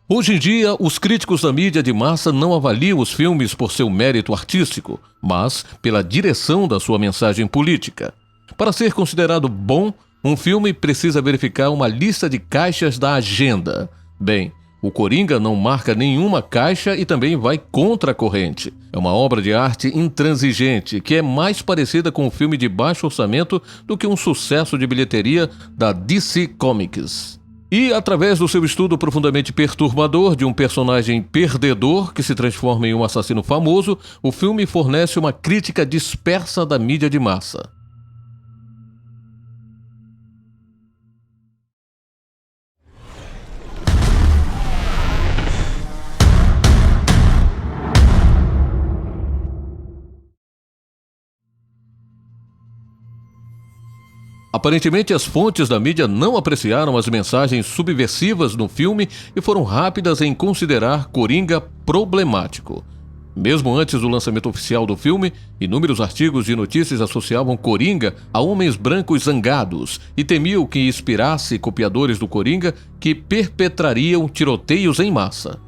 Hoje em dia, os críticos da mídia de massa não avaliam os filmes por seu mérito artístico, mas pela direção da sua mensagem política. Para ser considerado bom, um filme precisa verificar uma lista de caixas da agenda. Bem, o Coringa não marca nenhuma caixa e também vai contra a corrente. É uma obra de arte intransigente, que é mais parecida com um filme de baixo orçamento do que um sucesso de bilheteria da DC Comics. E, através do seu estudo profundamente perturbador de um personagem perdedor que se transforma em um assassino famoso, o filme fornece uma crítica dispersa da mídia de massa. Aparentemente, as fontes da mídia não apreciaram as mensagens subversivas no filme e foram rápidas em considerar Coringa problemático. Mesmo antes do lançamento oficial do filme, inúmeros artigos de notícias associavam Coringa a homens brancos zangados e temiam que inspirasse copiadores do Coringa que perpetrariam tiroteios em massa.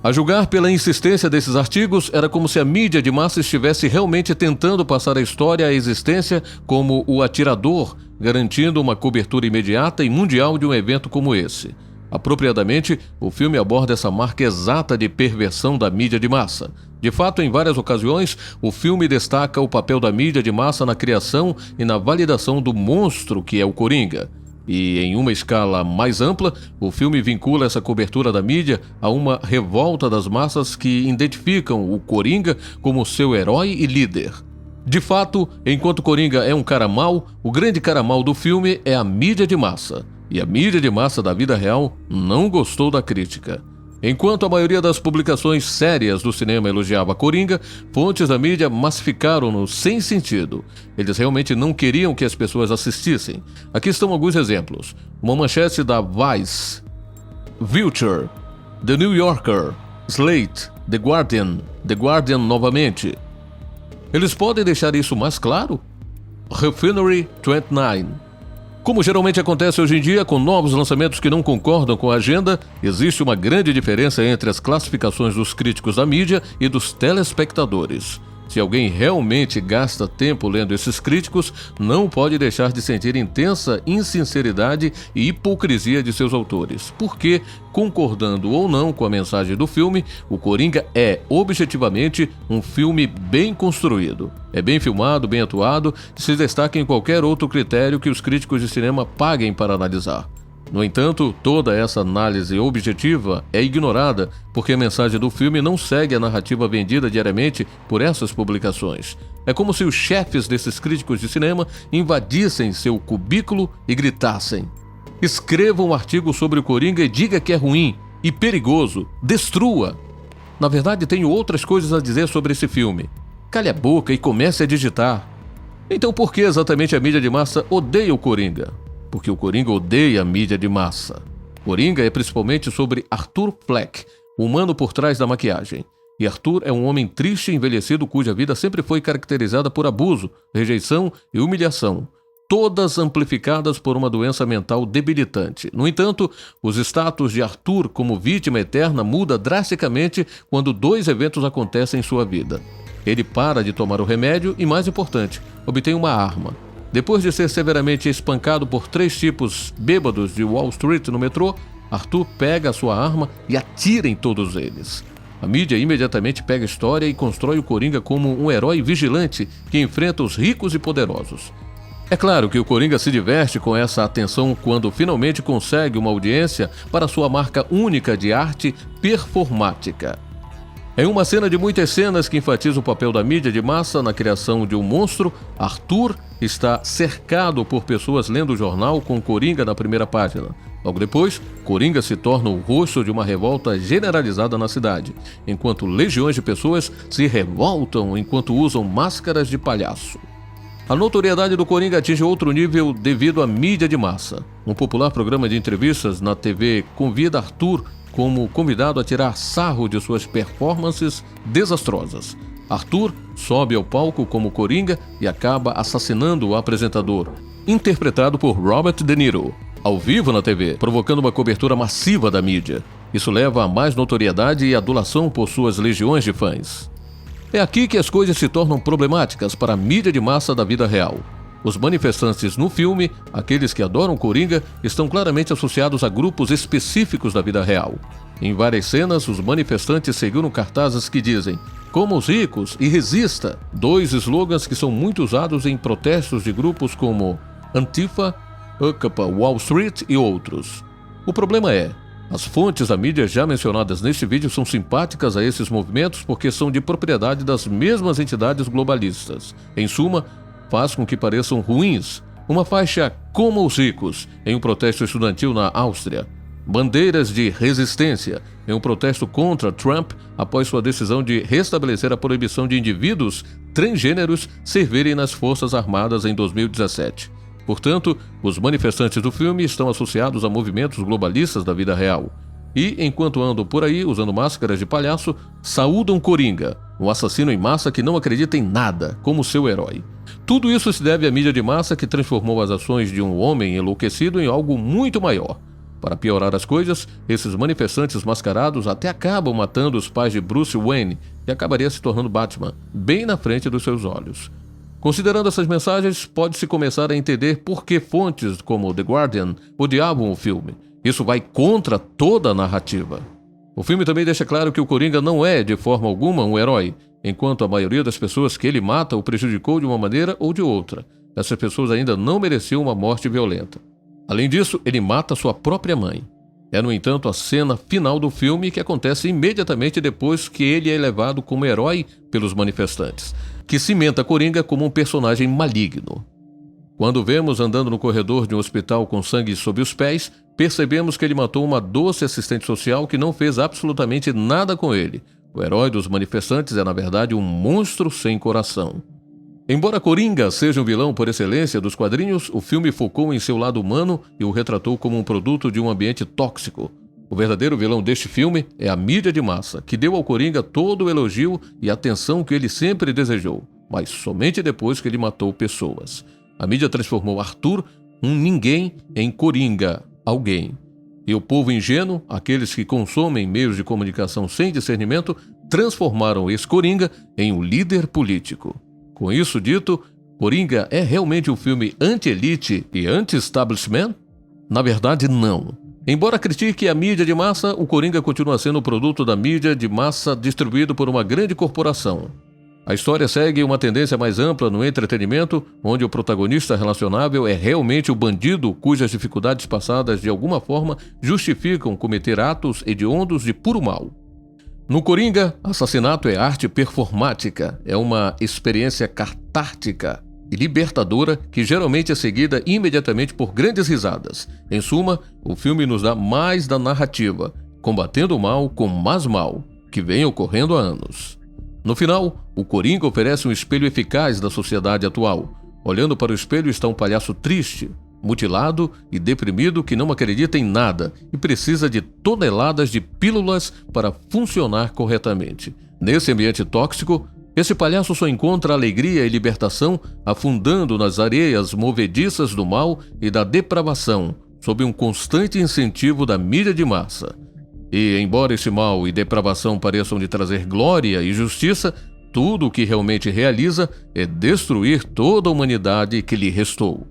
A julgar pela insistência desses artigos, era como se a mídia de massa estivesse realmente tentando passar a história à existência como o atirador, garantindo uma cobertura imediata e mundial de um evento como esse. Apropriadamente, o filme aborda essa marca exata de perversão da mídia de massa. De fato, em várias ocasiões, o filme destaca o papel da mídia de massa na criação e na validação do monstro que é o Coringa. E, em uma escala mais ampla, o filme vincula essa cobertura da mídia a uma revolta das massas que identificam o Coringa como seu herói e líder. De fato, enquanto Coringa é um cara mau, o grande cara mau do filme é a mídia de massa. E a mídia de massa da vida real não gostou da crítica. Enquanto a maioria das publicações sérias do cinema elogiava Coringa, fontes da mídia massificaram-no sem sentido. Eles realmente não queriam que as pessoas assistissem. Aqui estão alguns exemplos. Uma manchete da Vice, Vulture, The New Yorker, Slate, The Guardian novamente. Eles podem deixar isso mais claro? Refinery 29. Como geralmente acontece hoje em dia com novos lançamentos que não concordam com a agenda, existe uma grande diferença entre as classificações dos críticos da mídia e dos telespectadores. Se alguém realmente gasta tempo lendo esses críticos, não pode deixar de sentir intensa insinceridade e hipocrisia de seus autores, porque, concordando ou não com a mensagem do filme, o Coringa é, objetivamente, um filme bem construído. É bem filmado, bem atuado e se destaca em qualquer outro critério que os críticos de cinema paguem para analisar. No entanto, toda essa análise objetiva é ignorada porque a mensagem do filme não segue a narrativa vendida diariamente por essas publicações. É como se os chefes desses críticos de cinema invadissem seu cubículo e gritassem: escreva um artigo sobre o Coringa e diga que é ruim e perigoso, destrua. Na verdade, tenho outras coisas a dizer sobre esse filme. Cale a boca e comece a digitar. Então por que exatamente a mídia de massa odeia o Coringa? Porque o Coringa odeia a mídia de massa. Coringa é principalmente sobre Arthur Fleck, o humano por trás da maquiagem. E Arthur é um homem triste e envelhecido cuja vida sempre foi caracterizada por abuso, rejeição e humilhação, todas amplificadas por uma doença mental debilitante. No entanto, os status de Arthur como vítima eterna muda drasticamente quando dois eventos acontecem em sua vida. Ele para de tomar o remédio e, mais importante, obtém uma arma. Depois de ser severamente espancado por 3 tipos bêbados de Wall Street no metrô, Arthur pega a sua arma e atira em todos eles. A mídia imediatamente pega a história e constrói o Coringa como um herói vigilante que enfrenta os ricos e poderosos. É claro que o Coringa se diverte com essa atenção quando finalmente consegue uma audiência para sua marca única de arte performática. Em uma cena de muitas cenas que enfatiza o papel da mídia de massa na criação de um monstro, Arthur está cercado por pessoas lendo o jornal com Coringa na primeira página. Logo depois, Coringa se torna o rosto de uma revolta generalizada na cidade, enquanto legiões de pessoas se revoltam enquanto usam máscaras de palhaço. A notoriedade do Coringa atinge outro nível devido à mídia de massa. Um popular programa de entrevistas na TV convida Arthur como convidado a tirar sarro de suas performances desastrosas. Arthur sobe ao palco como Coringa e acaba assassinando o apresentador, interpretado por Robert De Niro, ao vivo na TV, provocando uma cobertura massiva da mídia. Isso leva a mais notoriedade e adulação por suas legiões de fãs. É aqui que as coisas se tornam problemáticas para a mídia de massa da vida real. Os manifestantes no filme, aqueles que adoram Coringa, estão claramente associados a grupos específicos da vida real. Em várias cenas, os manifestantes seguiram cartazes que dizem "Como os ricos" e "Resista", dois slogans que são muito usados em protestos de grupos como Antifa, Occupy Wall Street e outros. O problema é, as fontes da mídia já mencionadas neste vídeo são simpáticas a esses movimentos porque são de propriedade das mesmas entidades globalistas. Em suma, faz com que pareçam ruins. Uma faixa "Como os ricos" em um protesto estudantil na Áustria. Bandeiras de resistência em um protesto contra Trump após sua decisão de restabelecer a proibição de indivíduos transgêneros servirem nas Forças Armadas em 2017. Portanto, os manifestantes do filme estão associados a movimentos globalistas da vida real. E, enquanto andam por aí usando máscaras de palhaço, saúdam Coringa, um assassino em massa que não acredita em nada, como seu herói. Tudo isso se deve à mídia de massa que transformou as ações de um homem enlouquecido em algo muito maior. Para piorar as coisas, esses manifestantes mascarados até acabam matando os pais de Bruce Wayne, que acabaria se tornando Batman, bem na frente dos seus olhos. Considerando essas mensagens, pode-se começar a entender por que fontes como The Guardian odiavam o filme. Isso vai contra toda a narrativa. O filme também deixa claro que o Coringa não é, de forma alguma, um herói, enquanto a maioria das pessoas que ele mata o prejudicou de uma maneira ou de outra. Essas pessoas ainda não mereciam uma morte violenta. Além disso, ele mata sua própria mãe. É, no entanto, a cena final do filme que acontece imediatamente depois que ele é levado como herói pelos manifestantes, que cimenta Coringa como um personagem maligno. Quando o vemos andando no corredor de um hospital com sangue sob os pés, percebemos que ele matou uma doce assistente social que não fez absolutamente nada com ele. O herói dos manifestantes é, na verdade, um monstro sem coração. Embora Coringa seja um vilão por excelência dos quadrinhos, o filme focou em seu lado humano e o retratou como um produto de um ambiente tóxico. O verdadeiro vilão deste filme é a mídia de massa, que deu ao Coringa todo o elogio e atenção que ele sempre desejou, mas somente depois que ele matou pessoas. A mídia transformou Arthur, um ninguém, em Coringa, alguém. E o povo ingênuo, aqueles que consomem meios de comunicação sem discernimento, transformaram esse Coringa em um líder político. Com isso dito, Coringa é realmente um filme anti-elite e anti-establishment? Na verdade, não. Embora critique a mídia de massa, o Coringa continua sendo o produto da mídia de massa distribuído por uma grande corporação. A história segue uma tendência mais ampla no entretenimento, onde o protagonista relacionável é realmente o bandido cujas dificuldades passadas de alguma forma justificam cometer atos hediondos de puro mal. No Coringa, assassinato é arte performática, é uma experiência catártica e libertadora que geralmente é seguida imediatamente por grandes risadas. Em suma, o filme nos dá mais da narrativa, combatendo o mal com mais mal, que vem ocorrendo há anos. No final, o Coringa oferece um espelho eficaz da sociedade atual. Olhando para o espelho está um palhaço triste, mutilado e deprimido que não acredita em nada e precisa de toneladas de pílulas para funcionar corretamente. Nesse ambiente tóxico, esse palhaço só encontra alegria e libertação afundando nas areias movediças do mal e da depravação, sob um constante incentivo da mídia de massa. E, embora esse mal e depravação pareçam lhe trazer glória e justiça, tudo o que realmente realiza é destruir toda a humanidade que lhe restou.